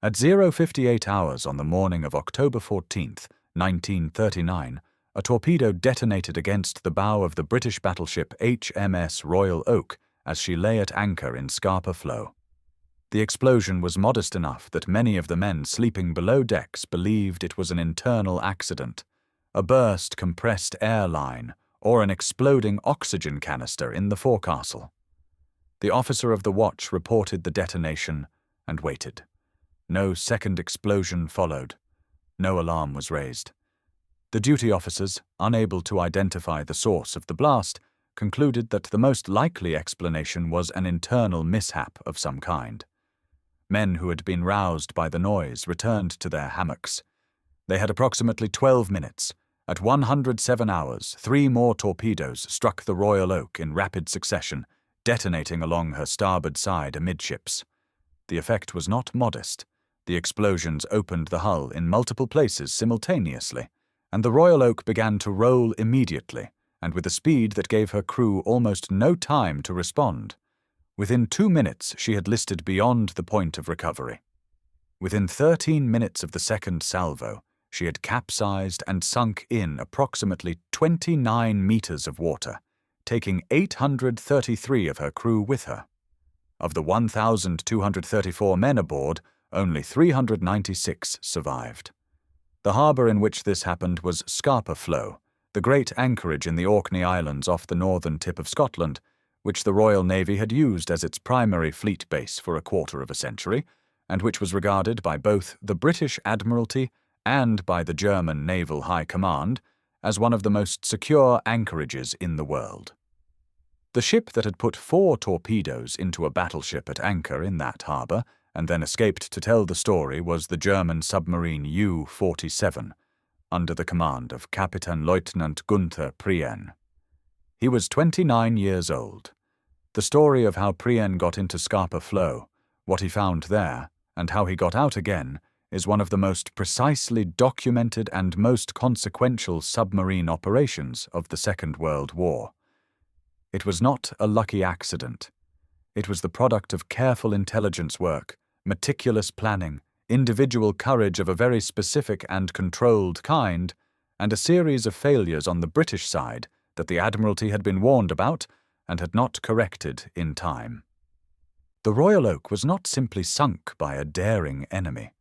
At 0:58 hours on the morning of October 14th, 1939, a torpedo detonated against the bow of the British battleship HMS Royal Oak as she lay at anchor in Scapa Flow. The explosion was modest enough that many of the men sleeping below decks believed it was an internal accident, a burst compressed air line, or an exploding oxygen canister in the forecastle. The officer of the watch reported the detonation and waited. No second explosion followed. No alarm was raised. The duty officers, unable to identify the source of the blast, concluded that the most likely explanation was an internal mishap of some kind. Men who had been roused by the noise returned to their hammocks. They had approximately 12 minutes. At 107 hours, 3 more torpedoes struck the Royal Oak in rapid succession, detonating along her starboard side amidships. The effect was not modest. The explosions opened the hull in multiple places simultaneously, and the Royal Oak began to roll immediately, and with a speed that gave her crew almost no time to respond. Within 2 minutes, she had listed beyond the point of recovery. Within 13 minutes of the second salvo, she had capsized and sunk in approximately 29 meters of water, taking 833 of her crew with her. Of the 1,234 men aboard, only 396 survived. The harbour in which this happened was Scapa Flow, the great anchorage in the Orkney Islands off the northern tip of Scotland, which the Royal Navy had used as its primary fleet base for a quarter of a century, and which was regarded by both the British Admiralty and by the German Naval High Command as one of the most secure anchorages in the world. The ship that had put 4 torpedoes into a battleship at anchor in that harbour and then escaped to tell the story was the German submarine U-47, under the command of Kapitänleutnant Gunther Prien. He was 29 years old. The story of how Prien got into Scapa Flow, what he found there, and how he got out again is one of the most precisely documented and most consequential submarine operations of the Second World War. It was not a lucky accident. It was the product of careful intelligence work, meticulous planning, individual courage of a very specific and controlled kind, and a series of failures on the British side that the Admiralty had been warned about and had not corrected in time. The Royal Oak was not simply sunk by a daring enemy.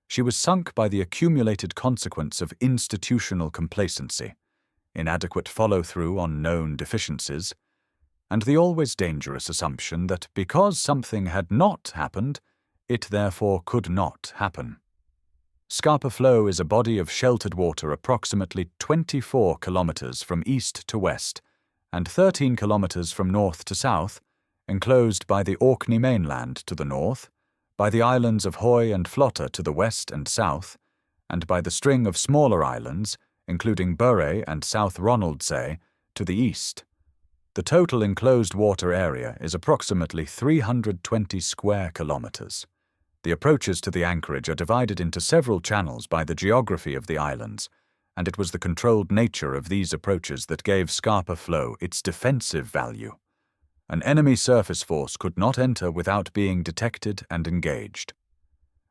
She was sunk by the accumulated consequence of institutional complacency, inadequate follow-through on known deficiencies, and the always dangerous assumption that because something had not happened, it therefore could not happen. Scapa Flow is a body of sheltered water approximately 24 kilometers from east to west and 13 kilometers from north to south, enclosed by the Orkney mainland to the north, by the islands of Hoy and Flotta to the west and south, and by the string of smaller islands, including Burray and South Ronaldsay, to the east. The total enclosed water area is approximately 320 square kilometers. The approaches to the anchorage are divided into several channels by the geography of the islands, and it was the controlled nature of these approaches that gave Scapa Flow its defensive value. An enemy surface force could not enter without being detected and engaged.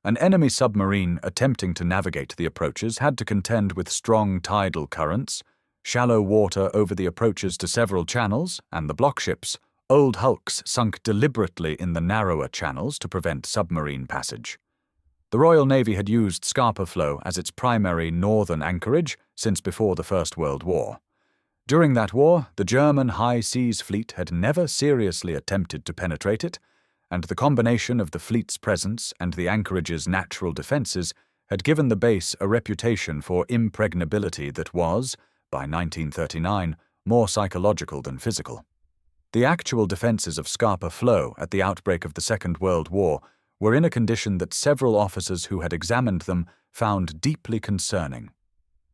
An enemy submarine attempting to navigate the approaches had to contend with strong tidal currents, shallow water over the approaches to several channels, and the block ships, old hulks sunk deliberately in the narrower channels to prevent submarine passage. The Royal Navy had used Scapa Flow as its primary northern anchorage since before the First World War. During that war, the German High Seas Fleet had never seriously attempted to penetrate it, and the combination of the fleet's presence and the anchorage's natural defences had given the base a reputation for impregnability that was, by 1939, more psychological than physical. The actual defences of Scapa Flow at the outbreak of the Second World War were in a condition that several officers who had examined them found deeply concerning.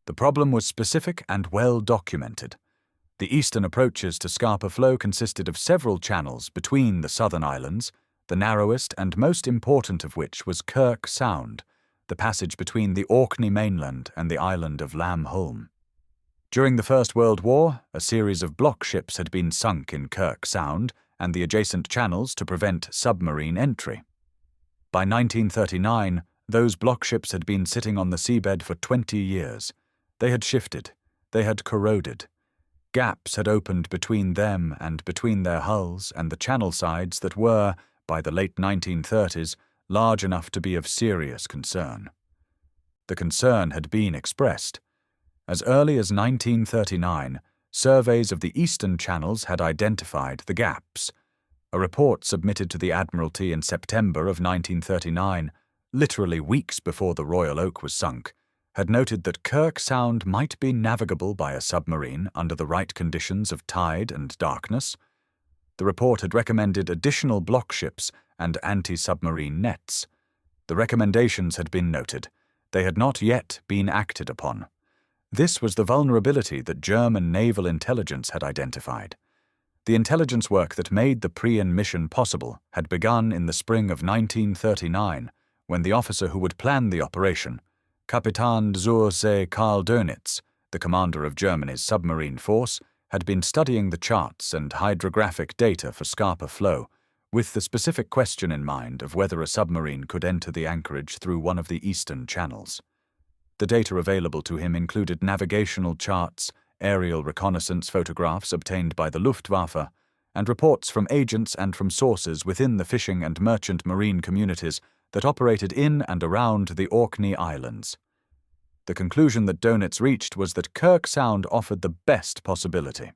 The problem was specific and well documented. The eastern approaches to Scapa Flow consisted of several channels between the southern islands, the narrowest and most important of which was Kirk Sound, the passage between the Orkney mainland and the island of Lamholm. During the First World War, a series of block ships had been sunk in Kirk Sound and the adjacent channels to prevent submarine entry. By 1939, those block ships had been sitting on the seabed for 20 years. They had shifted. They had corroded. Gaps had opened between them and between their hulls and the channel sides that were, by the late 1930s, large enough to be of serious concern. The concern had been expressed. As early as 1939, surveys of the eastern channels had identified the gaps. A report submitted to the Admiralty in September of 1939, literally weeks before the Royal Oak was sunk, had noted that Kirk Sound might be navigable by a submarine under the right conditions of tide and darkness. The report had recommended additional block ships and anti-submarine nets. The recommendations had been noted. They had not yet been acted upon. This was the vulnerability that German naval intelligence had identified. The intelligence work that made the Prien mission possible had begun in the spring of 1939, when the officer who would plan the operation, Kapitän zur See Karl Dönitz, the commander of Germany's submarine force, had been studying the charts and hydrographic data for Scapa Flow, with the specific question in mind of whether a submarine could enter the anchorage through one of the eastern channels. The data available to him included navigational charts, aerial reconnaissance photographs obtained by the Luftwaffe, and reports from agents and from sources within the fishing and merchant marine communities that operated in and around the Orkney Islands. The conclusion that Dönitz reached was that Kirk Sound offered the best possibility.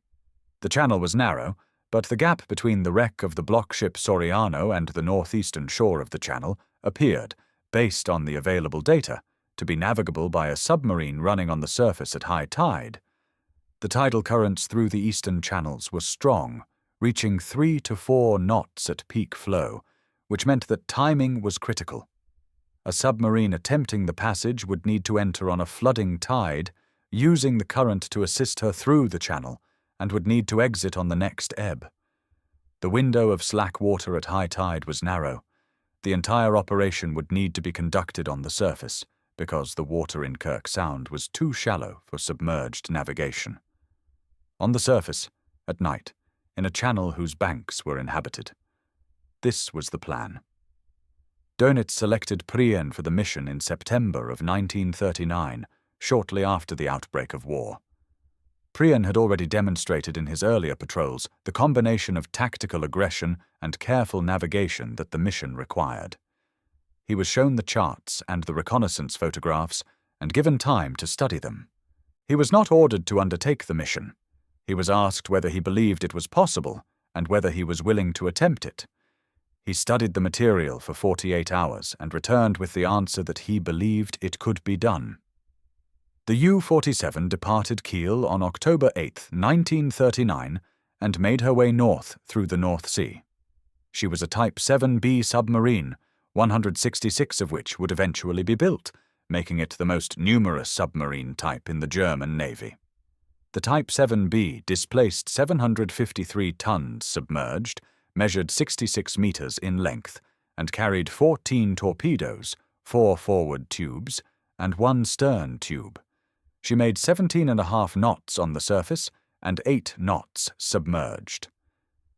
The channel was narrow, but the gap between the wreck of the block ship Soriano and the northeastern shore of the channel appeared, based on the available data, to be navigable by a submarine running on the surface at high tide. The tidal currents through the eastern channels were strong, reaching 3 to 4 knots at peak flow, which meant that timing was critical. A submarine attempting the passage would need to enter on a flooding tide, using the current to assist her through the channel, and would need to exit on the next ebb. The window of slack water at high tide was narrow. The entire operation would need to be conducted on the surface, because the water in Kirk Sound was too shallow for submerged navigation. On the surface, at night, in a channel whose banks were inhabited. This was the plan. Dönitz selected Prien for the mission in September of 1939, shortly after the outbreak of war. Prien had already demonstrated in his earlier patrols the combination of tactical aggression and careful navigation that the mission required. He was shown the charts and the reconnaissance photographs and given time to study them. He was not ordered to undertake the mission. He was asked whether he believed it was possible and whether he was willing to attempt it. He studied the material for 48 hours and returned with the answer that he believed it could be done. The U-47 departed Kiel on October 8, 1939, and made her way north through the North Sea. She was a Type 7B submarine, 166 of which would eventually be built, making it the most numerous submarine type in the German Navy. The Type 7B displaced 753 tons submerged, measured 66 meters in length, and carried 14 torpedoes, 4 forward tubes, and 1 stern tube. She made 17.5 knots on the surface and 8 knots submerged.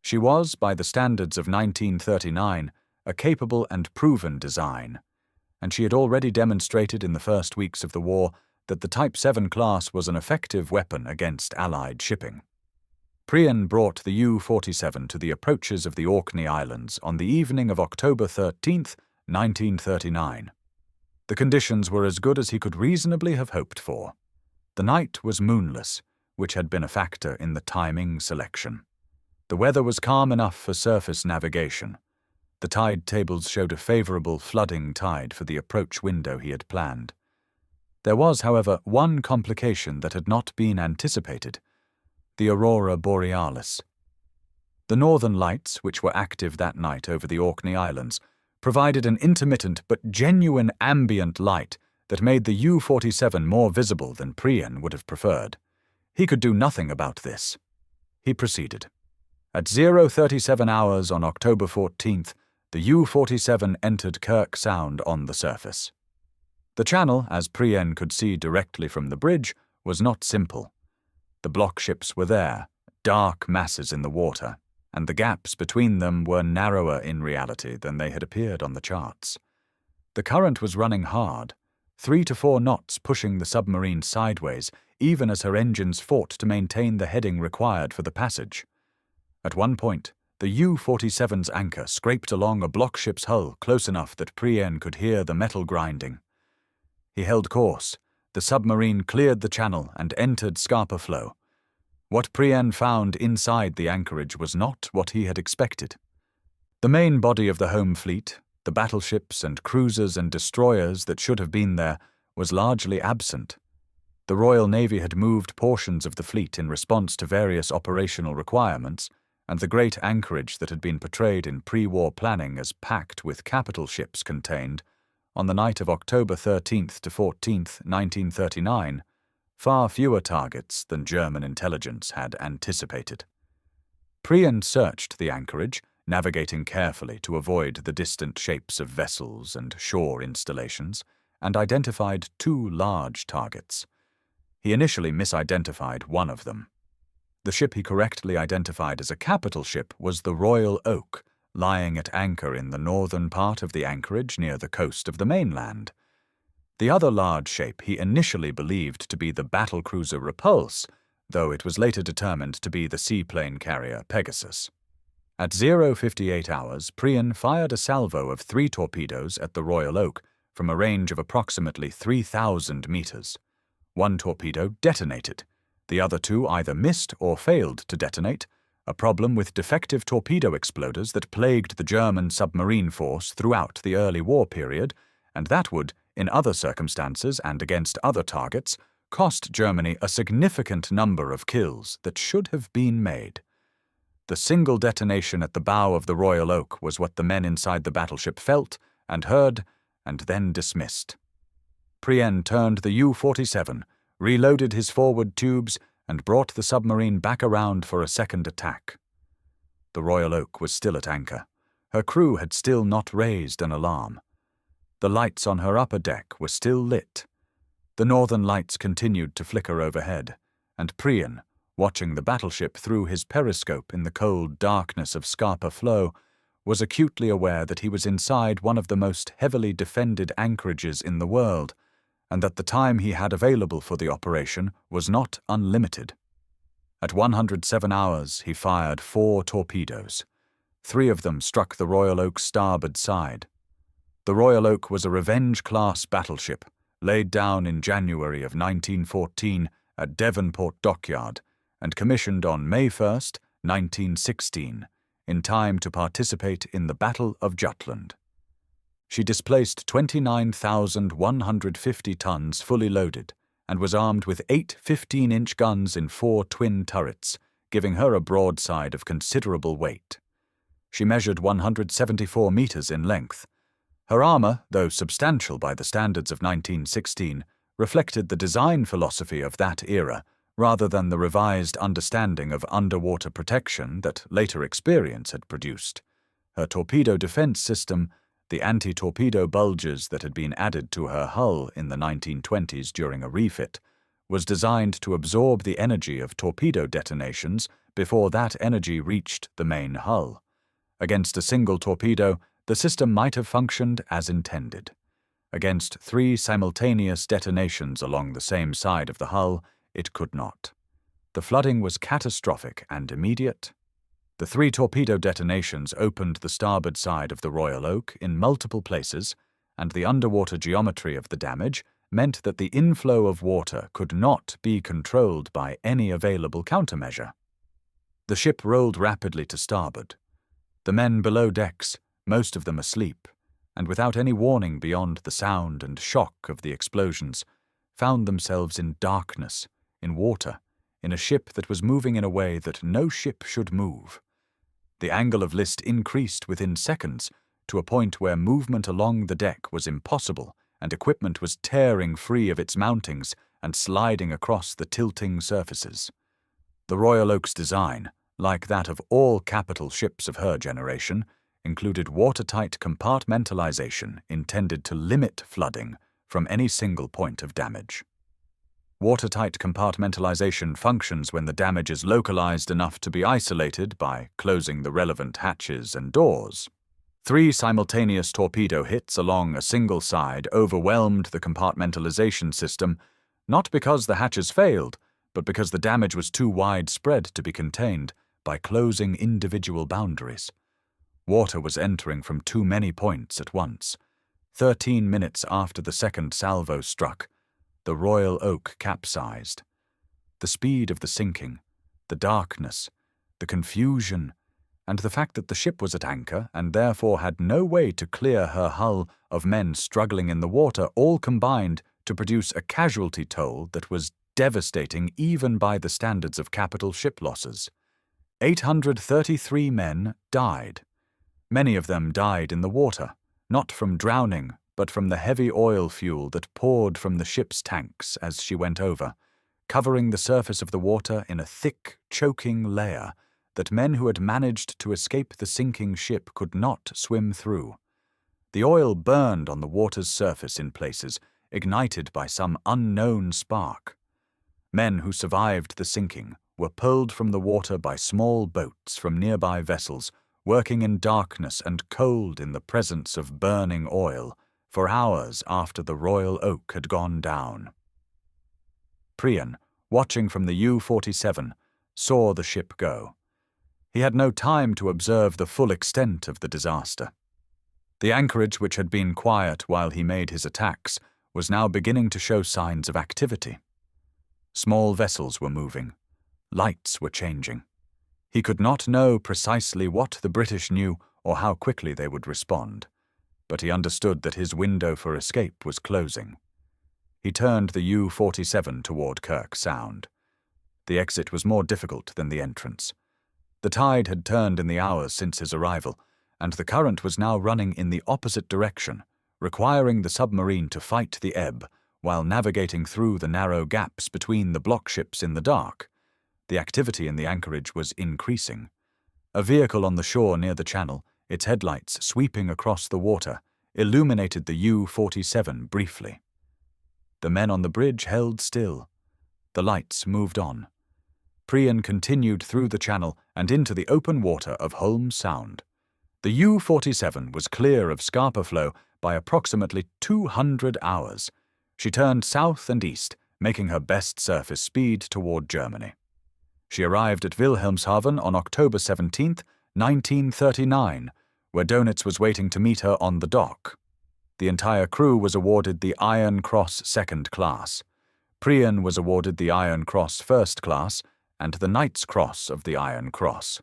She was, by the standards of 1939, a capable and proven design, and she had already demonstrated in the first weeks of the war that the Type 7 class was an effective weapon against Allied shipping. Prien brought the U-47 to the approaches of the Orkney Islands on the evening of October 13, 1939. The conditions were as good as he could reasonably have hoped for. The night was moonless, which had been a factor in the timing selection. The weather was calm enough for surface navigation. The tide tables showed a favorable flooding tide for the approach window he had planned. There was, however, one complication that had not been anticipated: the aurora borealis. The northern lights, which were active that night over the Orkney Islands, provided an intermittent but genuine ambient light that made the U-47 more visible than Prien would have preferred. He could do nothing about this. He proceeded. At 0:37 hours on October 14th, the U-47 entered Kirk Sound on the surface. The channel, as Prien could see directly from the bridge, was not simple. The block ships were there, dark masses in the water, and the gaps between them were narrower in reality than they had appeared on the charts. The current was running hard, 3 to 4 knots pushing the submarine sideways, even as her engines fought to maintain the heading required for the passage. At one point, the U-47's anchor scraped along a block ship's hull close enough that Prien could hear the metal grinding. He held course. The submarine cleared the channel and entered Scapa Flow. What Prien found inside the anchorage was not what he had expected. The main body of the home fleet, the battleships and cruisers and destroyers that should have been there, was largely absent. The Royal Navy had moved portions of the fleet in response to various operational requirements, and the great anchorage that had been portrayed in pre-war planning as packed with capital ships contained, on the night of October 13th to 14th, 1939, far fewer targets than German intelligence had anticipated. Prien searched the anchorage, navigating carefully to avoid the distant shapes of vessels and shore installations, and identified 2 large targets. He initially misidentified one of them. The ship he correctly identified as a capital ship was the Royal Oak, lying at anchor in the northern part of the anchorage near the coast of the mainland. The other large shape he initially believed to be the battlecruiser Repulse, though it was later determined to be the seaplane carrier Pegasus. At 0:58 hours, Prien fired a salvo of 3 torpedoes at the Royal Oak from a range of approximately 3,000 meters. 1 torpedo detonated. The other 2 either missed or failed to detonate, a problem with defective torpedo exploders that plagued the German submarine force throughout the early war period, and that would, in other circumstances and against other targets, cost Germany a significant number of kills that should have been made. The single detonation at the bow of the Royal Oak was what the men inside the battleship felt and heard, and then dismissed. Prien turned the U-47, reloaded his forward tubes, and brought the submarine back around for a second attack. The Royal Oak was still at anchor. Her crew had still not raised an alarm. The lights on her upper deck were still lit. The northern lights continued to flicker overhead, and Prien, watching the battleship through his periscope in the cold darkness of Scapa Flow, was acutely aware that he was inside one of the most heavily defended anchorages in the world, and that the time he had available for the operation was not unlimited. At 107 hours, he fired 4 torpedoes. 3 of them struck the Royal Oak's starboard side. The Royal Oak was a Revenge-class battleship, laid down in January of 1914 at Devonport Dockyard, and commissioned on May 1st, 1916, in time to participate in the Battle of Jutland. She displaced 29,150 tons fully loaded and was armed with 8 15-inch guns in 4 twin turrets, giving her a broadside of considerable weight. She measured 174 meters in length. Her armor, though substantial by the standards of 1916, reflected the design philosophy of that era rather than the revised understanding of underwater protection that later experience had produced. Her torpedo defense system, the anti-torpedo bulges that had been added to her hull in the 1920s during a refit, was designed to absorb the energy of torpedo detonations before that energy reached the main hull. Against a single torpedo, the system might have functioned as intended. Against 3 simultaneous detonations along the same side of the hull, it could not. The flooding was catastrophic and immediate. The 3 torpedo detonations opened the starboard side of the Royal Oak in multiple places, and the underwater geometry of the damage meant that the inflow of water could not be controlled by any available countermeasure. The ship rolled rapidly to starboard. The men below decks, most of them asleep, and without any warning beyond the sound and shock of the explosions, found themselves in darkness, in water, in a ship that was moving in a way that no ship should move. The angle of list increased within seconds to a point where movement along the deck was impossible, and equipment was tearing free of its mountings and sliding across the tilting surfaces. The Royal Oak's design, like that of all capital ships of her generation, included watertight compartmentalization intended to limit flooding from any single point of damage. Watertight compartmentalization functions when the damage is localized enough to be isolated by closing the relevant hatches and doors. 3 simultaneous torpedo hits along a single side overwhelmed the compartmentalization system, not because the hatches failed, but because the damage was too widespread to be contained by closing individual boundaries. Water was entering from too many points at once. 13 minutes after the second salvo struck, the Royal Oak capsized. The speed of the sinking, the darkness, the confusion, and the fact that the ship was at anchor and therefore had no way to clear her hull of men struggling in the water all combined to produce a casualty toll that was devastating even by the standards of capital ship losses. 833 men died. Many of them died in the water, not from drowning, but from the heavy oil fuel that poured from the ship's tanks as she went over, covering the surface of the water in a thick, choking layer that men who had managed to escape the sinking ship could not swim through. The oil burned on the water's surface in places, ignited by some unknown spark. Men who survived the sinking were pulled from the water by small boats from nearby vessels, working in darkness and cold in the presence of burning oil for hours after the Royal Oak had gone down. Priyan, watching from the U-47, saw the ship go. He had no time to observe the full extent of the disaster. The anchorage, which had been quiet while he made his attacks, was now beginning to show signs of activity. Small vessels were moving. Lights were changing. He could not know precisely what the British knew or how quickly they would respond, but he understood that his window for escape was closing. He turned the U-47 toward Kirk Sound. The exit was more difficult than the entrance. The tide had turned in the hours since his arrival, and the current was now running in the opposite direction, requiring the submarine to fight the ebb while navigating through the narrow gaps between the block ships in the dark. The activity in the anchorage was increasing. A vehicle on the shore near the channel, its headlights sweeping across the water, illuminated the U-47 briefly. The men on the bridge held still. The lights moved on. Priyan continued through the channel and into the open water of Holmes Sound. The U-47 was clear of Scapa Flow by approximately 200 hours. She turned south and east, making her best surface speed toward Germany. She arrived at Wilhelmshaven on October 17, 1939, where Dönitz was waiting to meet her on the dock. The entire crew was awarded the Iron Cross Second Class. Priyan was awarded the Iron Cross First Class and the Knight's Cross of the Iron Cross,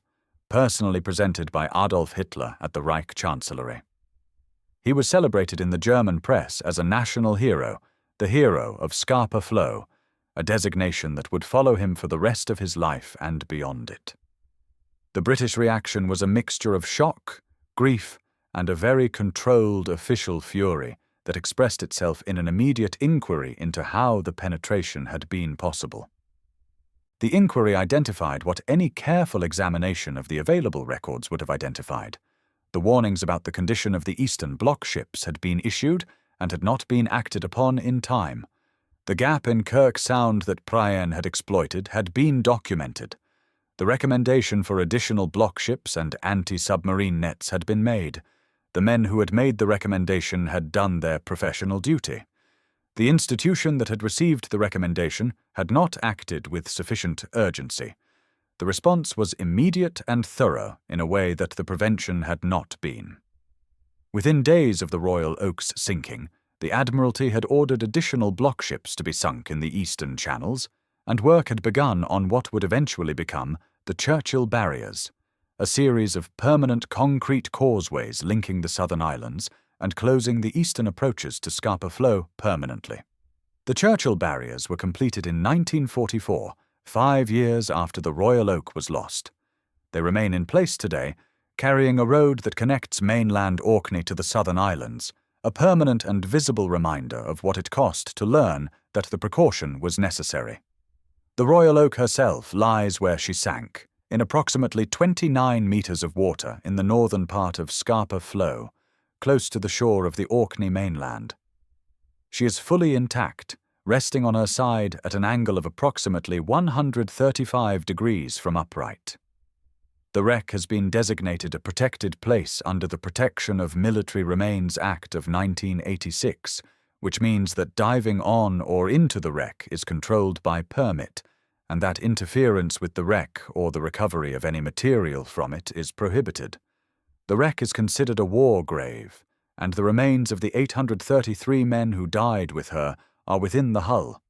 personally presented by Adolf Hitler at the Reich Chancellery. He was celebrated in the German press as a national hero, the hero of Scapa Flow, a designation that would follow him for the rest of his life and beyond it. The British reaction was a mixture of shock, grief, and a very controlled official fury that expressed itself in an immediate inquiry into how the penetration had been possible. The inquiry identified what any careful examination of the available records would have identified. The warnings about the condition of the Eastern Bloc ships had been issued and had not been acted upon in time. The gap in Kirk Sound that Priyan had exploited had been documented. The recommendation for additional block ships and anti-submarine nets had been made. The men who had made the recommendation had done their professional duty. The institution that had received the recommendation had not acted with sufficient urgency. The response was immediate and thorough in a way that the prevention had not been. Within days of the Royal Oak's sinking, the Admiralty had ordered additional block ships to be sunk in the eastern channels, and work had begun on what would eventually become the Churchill Barriers, a series of permanent concrete causeways linking the southern islands and closing the eastern approaches to Scapa Flow permanently. The Churchill Barriers were completed in 1944, 5 years after the Royal Oak was lost. They remain in place today, carrying a road that connects mainland Orkney to the southern islands, a permanent and visible reminder of what it cost to learn that the precaution was necessary. The Royal Oak herself lies where she sank, in approximately 29 meters of water in the northern part of Scapa Flow, close to the shore of the Orkney mainland. She is fully intact, resting on her side at an angle of approximately 135 degrees from upright. The wreck has been designated a protected place under the Protection of Military Remains Act of 1986, which means that diving on or into the wreck is controlled by permit, and that interference with the wreck or the recovery of any material from it is prohibited. The wreck is considered a war grave, and the remains of the 833 men who died with her are within the hull.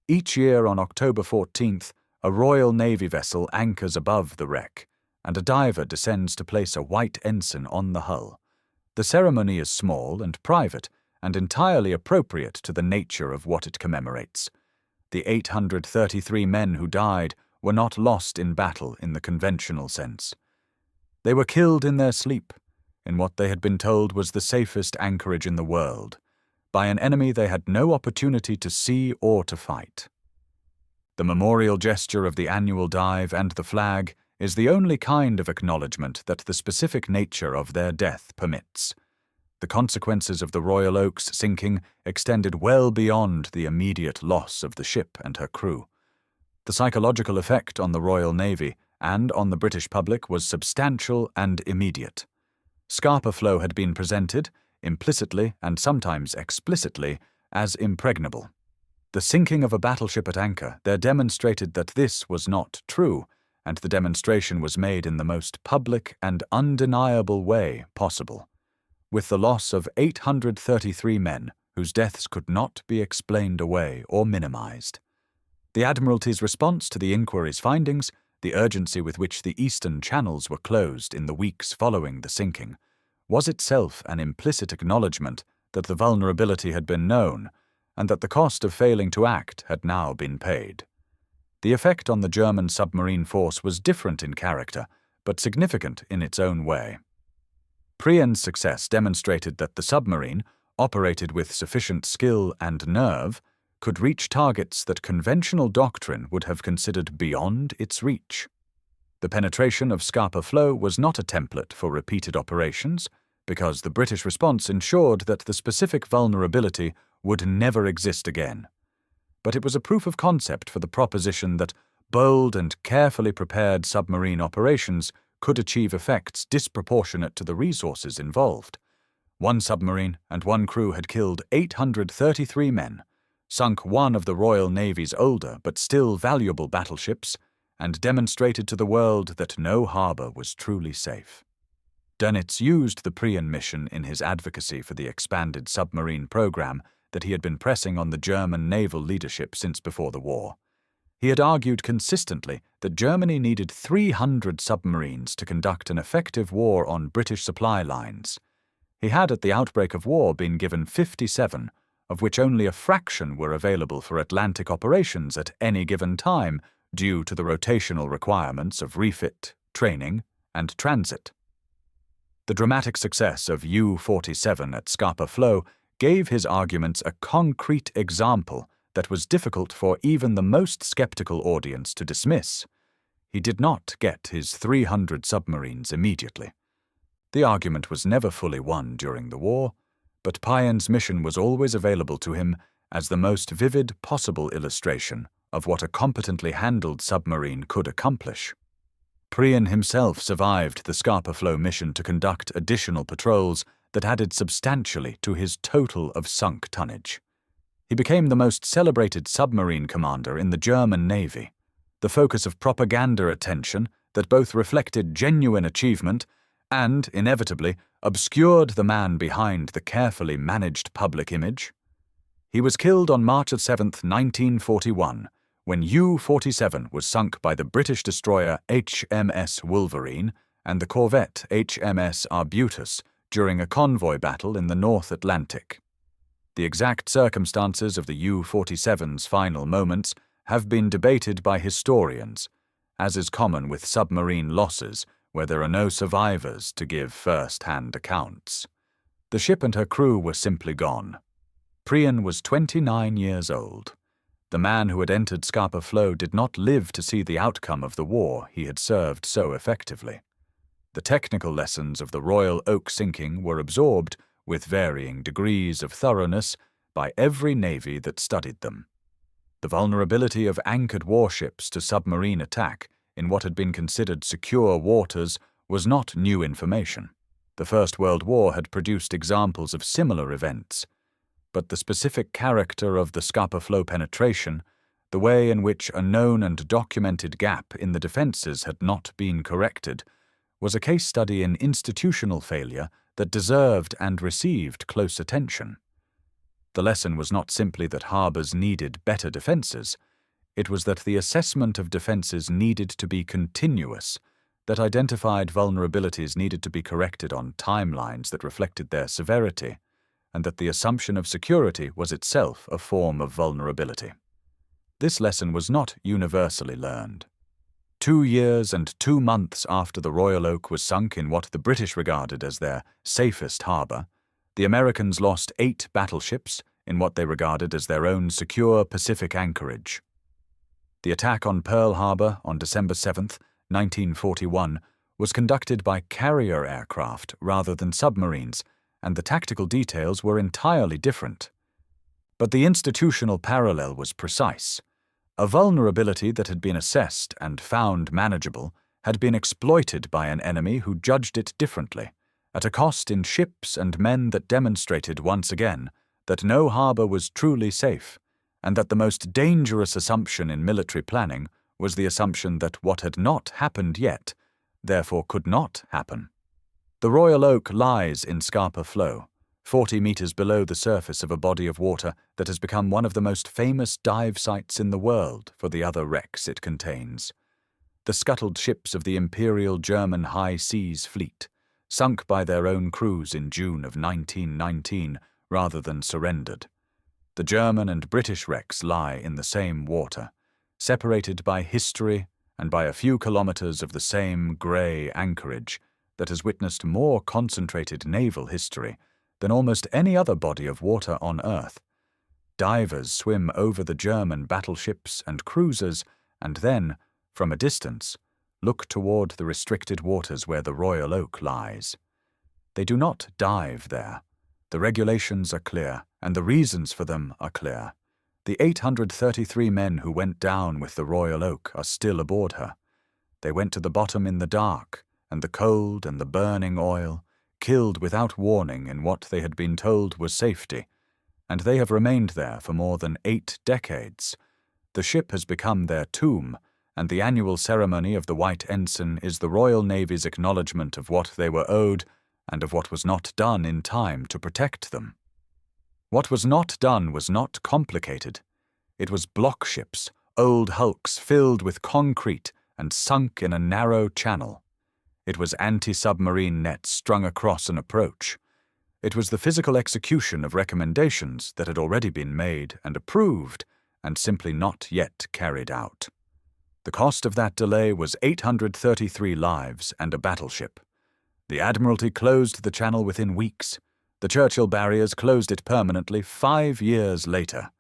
Each year on October 14th, a Royal Navy vessel anchors above the wreck, and a diver descends to place a white ensign on the hull. The ceremony is small and private, and entirely appropriate to the nature of what it commemorates. The 833 men who died were not lost in battle in the conventional sense. They were killed in their sleep, in what they had been told was the safest anchorage in the world, by an enemy they had no opportunity to see or to fight. The memorial gesture of the annual dive and the flag is the only kind of acknowledgement that the specific nature of their death permits. The consequences of the Royal Oak's sinking extended well beyond the immediate loss of the ship and her crew. The psychological effect on the Royal Navy and on the British public was substantial and immediate. Scapa Flow had been presented, implicitly and sometimes explicitly, as impregnable. The sinking of a battleship at anchor there demonstrated that this was not true, and the demonstration was made in the most public and undeniable way possible. With the loss of 833 men whose deaths could not be explained away or minimized. The Admiralty's response to the inquiry's findings, the urgency with which the eastern channels were closed in the weeks following the sinking, was itself an implicit acknowledgement that the vulnerability had been known and that the cost of failing to act had now been paid. The effect on the German submarine force was different in character, but significant in its own way. Prien's success demonstrated that the submarine, operated with sufficient skill and nerve, could reach targets that conventional doctrine would have considered beyond its reach. The penetration of Scapa Flow was not a template for repeated operations, because the British response ensured that the specific vulnerability would never exist again. But it was a proof of concept for the proposition that bold and carefully prepared submarine operations could achieve effects disproportionate to the resources involved. One submarine and one crew had killed 833 men, sunk one of the Royal Navy's older but still valuable battleships, and demonstrated to the world that no harbour was truly safe. Dönitz used the Prien mission in his advocacy for the expanded submarine program that he had been pressing on the German naval leadership since before the war. He had argued consistently that Germany needed 300 submarines to conduct an effective war on British supply lines. He had at the outbreak of war been given 57, of which only a fraction were available for Atlantic operations at any given time due to the rotational requirements of refit, training, and transit. The dramatic success of U-47 at Scapa Flow gave his arguments a concrete example that was difficult for even the most skeptical audience to dismiss. He did not get his 300 submarines immediately. The argument was never fully won during the war, but Prien's mission was always available to him as the most vivid possible illustration of what a competently handled submarine could accomplish. Prien himself survived the Scapa Flow mission to conduct additional patrols that added substantially to his total of sunk tonnage. He became the most celebrated submarine commander in the German Navy, the focus of propaganda attention that both reflected genuine achievement and, inevitably, obscured the man behind the carefully managed public image. He was killed on March 7, 1941, when U-47 was sunk by the British destroyer HMS Wolverine and the corvette HMS Arbutus during a convoy battle in the North Atlantic. The exact circumstances of the U-47's final moments have been debated by historians, as is common with submarine losses where there are no survivors to give first-hand accounts. The ship and her crew were simply gone. Prien was 29 years old. The man who had entered Scapa Flow did not live to see the outcome of the war he had served so effectively. The technical lessons of the Royal Oak sinking were absorbed, with varying degrees of thoroughness, by every navy that studied them. The vulnerability of anchored warships to submarine attack in what had been considered secure waters was not new information. The First World War had produced examples of similar events, but the specific character of the Scapa Flow penetration, the way in which a known and documented gap in the defences had not been corrected, was a case study in institutional failure that deserved and received close attention. The lesson was not simply that harbours needed better defences. It was that the assessment of defences needed to be continuous, that identified vulnerabilities needed to be corrected on timelines that reflected their severity, and that the assumption of security was itself a form of vulnerability. This lesson was not universally learned. 2 years and 2 months after the Royal Oak was sunk in what the British regarded as their safest harbour, the Americans lost 8 battleships in what they regarded as their own secure Pacific anchorage. The attack on Pearl Harbor on December 7, 1941, was conducted by carrier aircraft rather than submarines, and the tactical details were entirely different. But the institutional parallel was precise. A vulnerability that had been assessed and found manageable had been exploited by an enemy who judged it differently, at a cost in ships and men that demonstrated once again that no harbour was truly safe, and that the most dangerous assumption in military planning was the assumption that what had not happened yet, therefore could not happen. The Royal Oak lies in Scapa Flow, 40 meters below the surface of a body of water that has become one of the most famous dive sites in the world for the other wrecks it contains. The scuttled ships of the Imperial German High Seas Fleet, sunk by their own crews in June of 1919 rather than surrendered. The German and British wrecks lie in the same water, separated by history and by a few kilometers of the same grey anchorage that has witnessed more concentrated naval history than almost any other body of water on Earth. Divers swim over the German battleships and cruisers and then, from a distance, look toward the restricted waters where the Royal Oak lies. They do not dive there. The regulations are clear, and the reasons for them are clear. The 833 men who went down with the Royal Oak are still aboard her. They went to the bottom in the dark, and the cold and the burning oil, killed without warning in what they had been told was safety, and they have remained there for more than 8 decades. The ship has become their tomb, and the annual ceremony of the White Ensign is the Royal Navy's acknowledgement of what they were owed and of what was not done in time to protect them. What was not done was not complicated. It was block ships, old hulks filled with concrete and sunk in a narrow channel. It was anti-submarine nets strung across an approach. It was the physical execution of recommendations that had already been made and approved and simply not yet carried out. The cost of that delay was 833 lives and a battleship. The Admiralty closed the channel within weeks. The Churchill barriers closed it permanently 5 years later.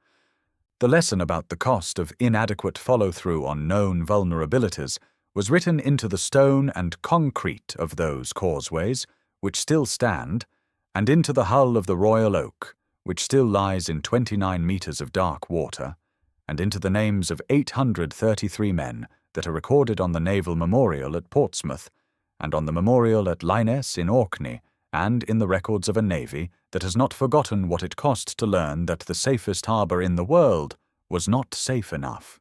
The lesson about the cost of inadequate follow-through on known vulnerabilities was written into the stone and concrete of those causeways, which still stand, and into the hull of the Royal Oak, which still lies in 29 meters of dark water, and into the names of 833 men that are recorded on the Naval Memorial at Portsmouth, and on the memorial at Lynes in Orkney, and in the records of a navy that has not forgotten what it cost to learn that the safest harbour in the world was not safe enough.